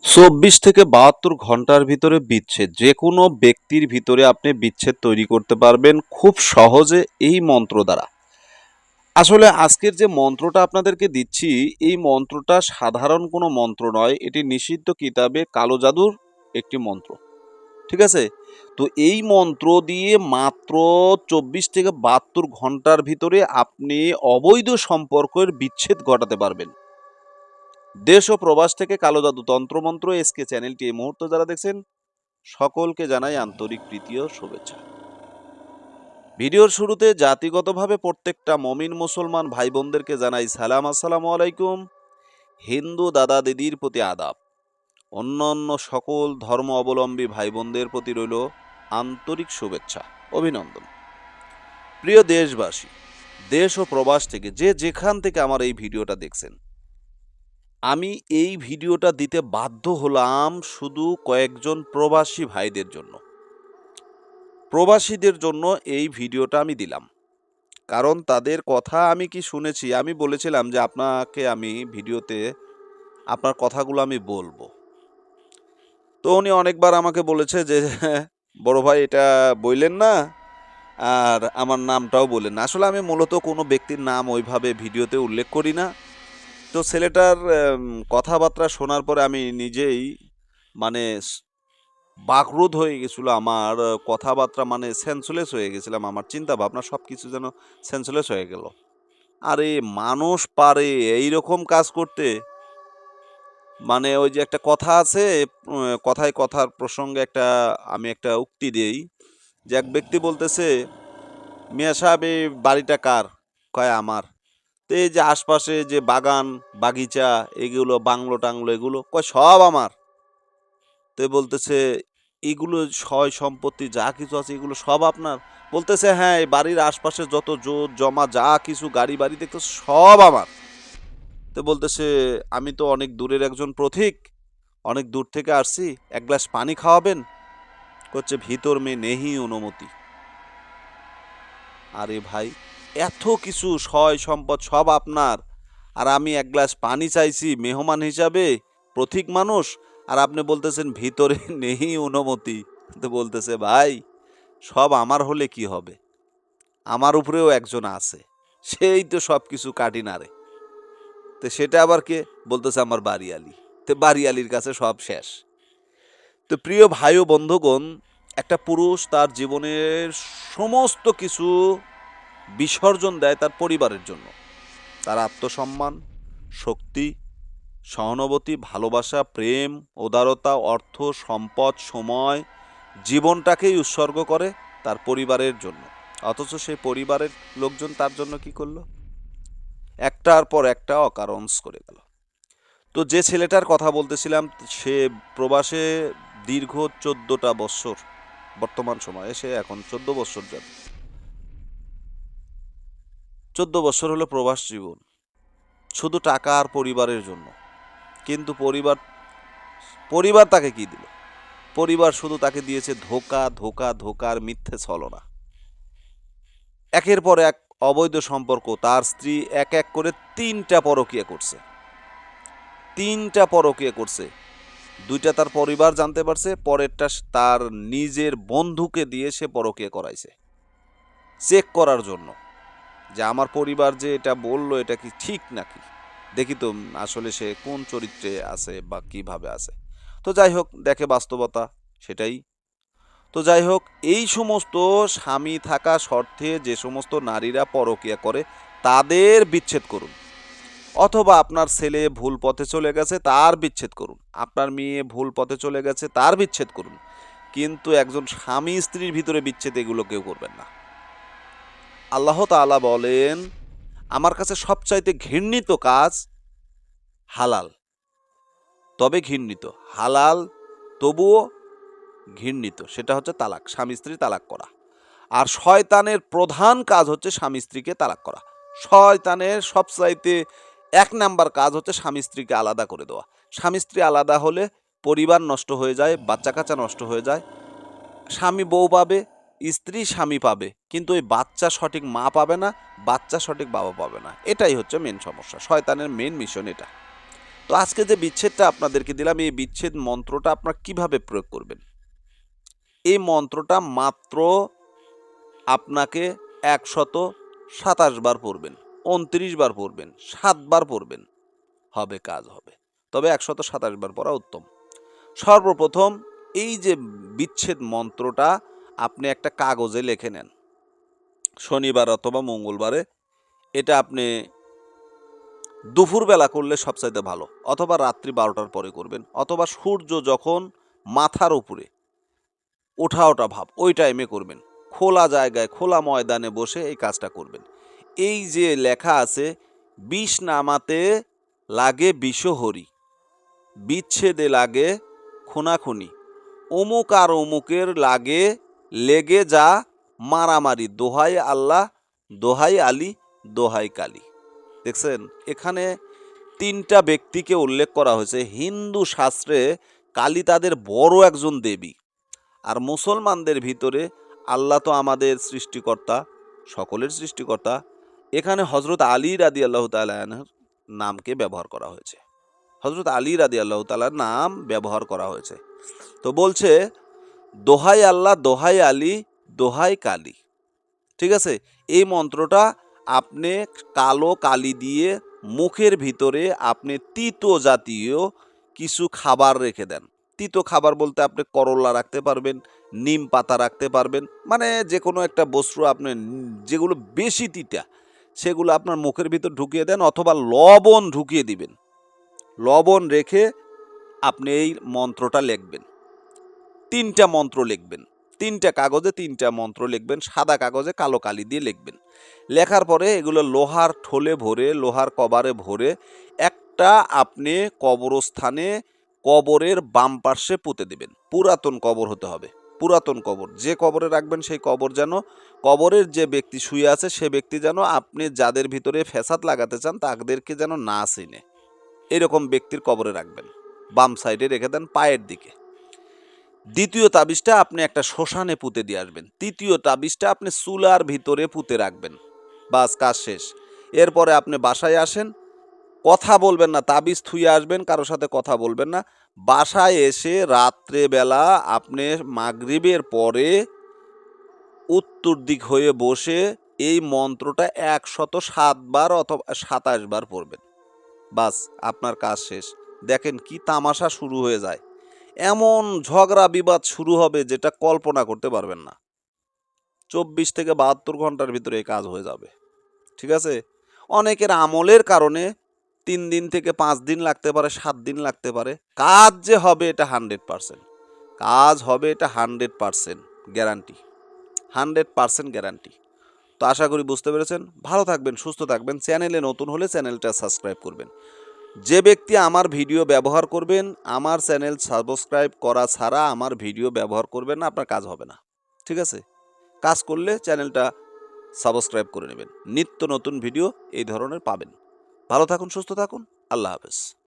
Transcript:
২৪ থেকে ৭২ ঘন্টার ভিতরে বিচ্ছেদ। যেকোনো ব্যক্তির ভিতরে আপনি বিচ্ছেদ তৈরি করতে পারবেন খুব সহজে এই মন্ত্র দ্বারা। আসলে আজকের যে মন্ত্রটা আপনাদেরকে দিচ্ছি, এই মন্ত্রটা সাধারণ কোনো মন্ত্র নয়। এটি নিষিদ্ধ কিতাবে কালো জাদুর একটি মন্ত্র। ঠিক আছে? তো এই মন্ত্র দিয়ে মাত্র ২৪ থেকে ৭২ ঘন্টার ভিতরে আপনি অবৈধ সম্পর্কের বিচ্ছেদ ঘটাতে পারবেন। দেশ ও প্রবাস থেকে কালো জাদু তন্ত্রমন্ত্র এসকে চ্যানেলটি এই মুহূর্তে যারা দেখছেন সকলকে জানাই আন্তরিক প্রীতি ও শুভেচ্ছা। ভিডিওর শুরুতে জাতিগতভাবে প্রত্যেকটা মমিন মুসলমান ভাই বোনদেরকে জানাই সালাম, আসসালামু আলাইকুম। হিন্দু দাদা দিদির প্রতি আদাব। অন্যান্য সকল ধর্ম অবলম্বী ভাই বোনদের প্রতি রইল আন্তরিক শুভেচ্ছা, অভিনন্দন। প্রিয় দেশবাসী, দেশ ও প্রবাস থেকে যে যেখান থেকে আমার এই ভিডিওটা দেখছেন, আমি এই ভিডিওটা দিতে বাধ্য হলাম শুধু কয়েকজন প্রবাসী ভাইদের জন্য। প্রবাসীদের জন্য এই ভিডিওটা আমি দিলাম, কারণ তাদের কথা আমি কি শুনেছি। আমি বলেছিলাম যে আপনাকে আমি ভিডিওতে আপনার কথাগুলো আমি বলবো। তো উনি অনেকবার আমাকে বলেছে যে বড় ভাই এটা বললেন না, আর আমার নামটাও বললেন না। আসলে আমি মূলত কোনো ব্যক্তির নাম ওইভাবে ভিডিওতে উল্লেখ করি না। তো ছেলেটার কথাবার্তা শোনার পরে আমি নিজেই মানে বাকরুদ্ধ হয়ে গেছিল। আমার কথাবার্তা মানে সেন্সলেস হয়ে গেছিলাম। আমার চিন্তা ভাবনা সব কিছু যেন সেন্সলেস হয়ে গেল। আরে মানুষ পারে এইরকম কাজ করতে? মানে ওই যে একটা কথা আছে, কথায় কথার প্রসঙ্গে আমি একটা উক্তি দেই যে এক ব্যক্তি বলতেছে, মিয়া সাহেব এই বাড়িটা কার? কয় আমার। তো এই যে আশপাশে যে বাগান বাগিচা এগুলো বাংলো টাংলো এগুলো, কয় সব আমার। তো বলতেছে এগুলো সয় সম্পত্তি যা কিছু আছে এগুলো সব আপনার? বলতেছে হ্যাঁ, এই বাড়ির আশপাশে যত জোত জমা যা কিছু গাড়ি বাড়ি দেখতে সব আমার। তো বলতেছে আমি তো অনেক দূরের একজন পথিক, অনেক দূর থেকে আসছি, এক গ্লাস পানি খাওয়াবেন? করছে ভিতর মে নেহি অনুমতি। আরে ভাই, এত কিছু সয় সম্পদ সব আপনার, আর আমি এক গ্লাস পানি চাইছি মেহমান হিসাবে, পথিক মানুষ, আর আপনি বলতেছেন ভিতরে নেহি অনুমতি। তো বলতেছে ভাই, সব আমার হলে কি হবে, আমার উপরেও একজন আছে, সেই তো সব কিছু কাটি না রে। তো সেটা আবার কে? বলতেছে আমার বাড়িয়ালি। তো বাড়িয়ালির কাছে সব শেষ। তো প্রিয় ভাই ও বন্ধুগণ, একটা পুরুষ তার জীবনের সমস্ত কিছু বিসর্জন দেয় তার পরিবারের জন্য। তার আত্মসম্মান, শক্তি, সহানুভূতি, ভালোবাসা, প্রেম, উদারতা, অর্থ, সম্পদ, সময়, জীবনটাকেই উৎসর্গ করে তার পরিবারের জন্য। অথচ সেই পরিবারের লোকজন তার জন্য কি করলো? একটার পর একটা অকারণস করে গেল। তো যে ছেলেটার কথা বলতেছিলাম, সে প্রবাসে দীর্ঘ 14টা বৎসর, বর্তমান সময়ে সে এখন 14 বৎসর যাবে। 14 বৎসর হলো প্রবাস জীবন, শুধু টাকা আর পরিবারের জন্য। কিন্তু পরিবার পরিবার তাকে কি দিল? পরিবার শুধু তাকে দিয়েছে ধোকা ধোকা ধোকার মিথ্যে ছলনা। একের পর এক অবৈধ সম্পর্ক। তার স্ত্রী এক এক করে 3টা পরকীয়া করছে। 3টা পরকীয়া করছে। 2টা তার পরিবার জানতে পারছে, পরেরটা তার নিজের বন্ধুকে দিয়ে সে পরকীয়া করাইছে, চেক করার জন্য যে আমার পরিবার যে এটা বলল এটা কি ঠিক নাকি, দেখি তো আসলে সে কোন চরিত্রে আছে বা কিভাবে আছে। তো যাই হোক, দেখে বাস্তবতা সেটাই। তো যাই হোক, এই সমস্ত স্বামী থাকা শর্তে যে সমস্ত নারীরা পরকীয়া করে তাদের বিচ্ছেদ করুন, অথবা আপনার ছেলে ভুল পথে চলে গেছে তার বিচ্ছেদ করুন, আপনার মেয়ে ভুল পথে চলে গেছে তার বিচ্ছেদ করুন, কিন্তু একজন স্বামী স্ত্রীর ভিতরে বিচ্ছেদ এগুলো কেউ করবেন না। আল্লাহ তাআলা বলেন, আমার কাছে সবচাইতে ঘৃণিত কাজ হালাল, তবে ঘৃণিত, হালাল তবুও ঘৃণিত, সেটা হচ্ছে তালাক, স্বামী স্ত্রী তালাক করা। আর শয়তানের প্রধান কাজ হচ্ছে স্বামী স্ত্রীকে তালাক করা। শয়তানের সবচাইতে 1 নাম্বার কাজ হচ্ছে স্বামী স্ত্রীকে আলাদা করে দেওয়া। স্বামী স্ত্রী আলাদা হলে পরিবার নষ্ট হয়ে যায়, বাচ্চা কাচ্চা নষ্ট হয়ে যায়। স্বামী বউ পাবে, স্ত্রী স্বামী পাবে, কিন্তু ওই বাচ্চা সঠিক মা পাবে না, বাচ্চা সঠিক বাবা পাবে না। এটাই হচ্ছে মেন সমস্যা, শয়তানের মেন মিশন এটা। তো আজকে যে বিচ্ছেদটা আপনাদেরকে দিলাম, এই বিচ্ছেদ মন্ত্রটা আপনারা কিভাবে প্রয়োগ করবেন? এই মন্ত্রটা মাত্র আপনাকে ১২৭ বার পড়বেন, ২৯ বার পড়বেন, ৭ বার পড়বেন, হবে কাজ হবে। তবে ১২৭ বার পড়া উত্তম। সর্বপ্রথম এই যে বিচ্ছেদ মন্ত্রটা আপনি একটা কাগজে লিখে নেন। শনিবার অথবা মঙ্গলবারে এটা আপনি দুপুরবেলা করলে সবচাইতে ভালো, অথবা রাত্রি ১২টার পরে করবেন, অথবা সূর্য যখন মাথার উপরে ওঠা ভাব ওই টাইমে করবেন। খোলা জায়গায় খোলা ময়দানে বসে এই কাজটা করবেন। এই যে লেখা আছে, বিষ নামাতে লাগে বিষহরি, বিচ্ছেদে লাগে খুনাখুনি, অমুক আর অমুকের লাগে লেগে যা মারামারি, দোহাই আল্লাহ, দোহাই আলী, দোহাই কালী। দেখছেন, এখানে ৩টা ব্যক্তিকে উল্লেখ করা হয়েছে। হিন্দু শাস্ত্রে কালী তাদের বড় একজন দেবী, আর মুসলমানদের ভিতরে আল্লাহ তো আমাদের সৃষ্টিকর্তা, সকলের সৃষ্টিকর্তা। এখানে হজরত আলী রাদিয়াল্লাহু তাআলা আনহুর নামকে ব্যবহার করা হয়েছে। হজরত আলী রাদিয়াল্লাহু তাআলার নাম ব্যবহার করা হয়েছে। তো বলছে, দোহাই আল্লাহ, দোহাই আলী, দোহাই কালী। ঠিক আছে, এই মন্ত্রটা আপনি কালো কালি দিয়ে মুখের ভিতরে আপনি তিতো জাতীয় কিছু খাবার রেখে দেন। তিতো খাবার বলতে আপনি করলা রাখতে পারবেন, নিম পাতা রাখতে পারবেন, মানে যে কোনো একটা বস্তু আপনি যেগুলো বেশি তিতা সেগুলো আপনার মুখের ভিতর ঢুকিয়ে দেন, অথবা লবণ ঢুকিয়ে দিবেন। লবণ রেখে আপনি এই মন্ত্রটা লিখবেন। ৩টা মন্ত্র লিখবেন, ৩টা কাগজে ৩টা মন্ত্র লিখবেন, সাদা কাগজে কালো কালি দিয়ে লিখবেন। লেখার পরে এগুলো লোহার ঠোলে ভরে, লোহার কভারে ভরে একটা আপনি কবরস্থানে কবরের বাম পার্শ্বে পুঁতে দেবেন। পুরাতন কবর হতে হবে, পুরাতন কবর। যে কবরে রাখবেন সেই কবর যেন, কবরের যে ব্যক্তি শুয়ে আছে সে ব্যক্তি যেন আপনি যাদের ভিতরে ফ্যাসাদ লাগাতে চান তাদেরকে যেন না চিনে, এরকম ব্যক্তির কবরে রাখবেন। বাম সাইডে রেখে দেন, পায়ের দিকে। দ্বিতীয় তাবিজটা আপনি একটা শ্মশানে পুঁতে দিয়ে আসবেন। তৃতীয় তাবিজটা আপনি চুলার ভিতরে পুঁতে রাখবেন। বাস, কাজ শেষ। এরপরে আপনি বাসায় আসেন, কথা বলবেন না, তাবিজ থুয়ে আসবেন, কারোর সাথে কথা বলবেন না। বাসায় এসে রাত্রেবেলা আপনি মাগরিবের পরে উত্তর দিক হয়ে বসে এই মন্ত্রটা ১০৭ বার অথবা ২৭ বার পড়বেন। বাস, আপনার কাজ শেষ। দেখেন কি তামাশা শুরু হয়ে যায়। এমন ঝগড়া বিবাদ শুরু হবে যেটা কল্পনা করতে পারবেন না। ২৪ থেকে ৭২ ঘন্টার ভিতরে এই কাজ হয়ে যাবে। ঠিক আছে, অনেকের আমলের কারণে ৩ দিন থেকে ৫ দিন লাগতে পারে, ৭ দিন লাগতে পারে। কাজ যে হবে এটা 100%, কাজ হবে এটা 100% গ্যারান্টি, 100% গ্যারান্টি। তো আশা করি বুঝতে পেরেছেন। ভালো থাকবেন, সুস্থ থাকবেন। চ্যানেলে নতুন হলে চ্যানেলটা সাবস্ক্রাইব করবেন। যে ব্যক্তি আমার ভিডিও ব্যবহার করবেন, আমার চ্যানেল সাবস্ক্রাইব করা ছাড়া আমার ভিডিও ব্যবহার করবেন না, আপনার কাজ হবে না। ঠিক আছে, কাজ করলে চ্যানেলটা সাবস্ক্রাইব করে নেবেন, নিত্য নতুন ভিডিও এই ধরনের পাবেন। ভালো থাকুন, সুস্থ থাকুন, আল্লাহ হাফেজ।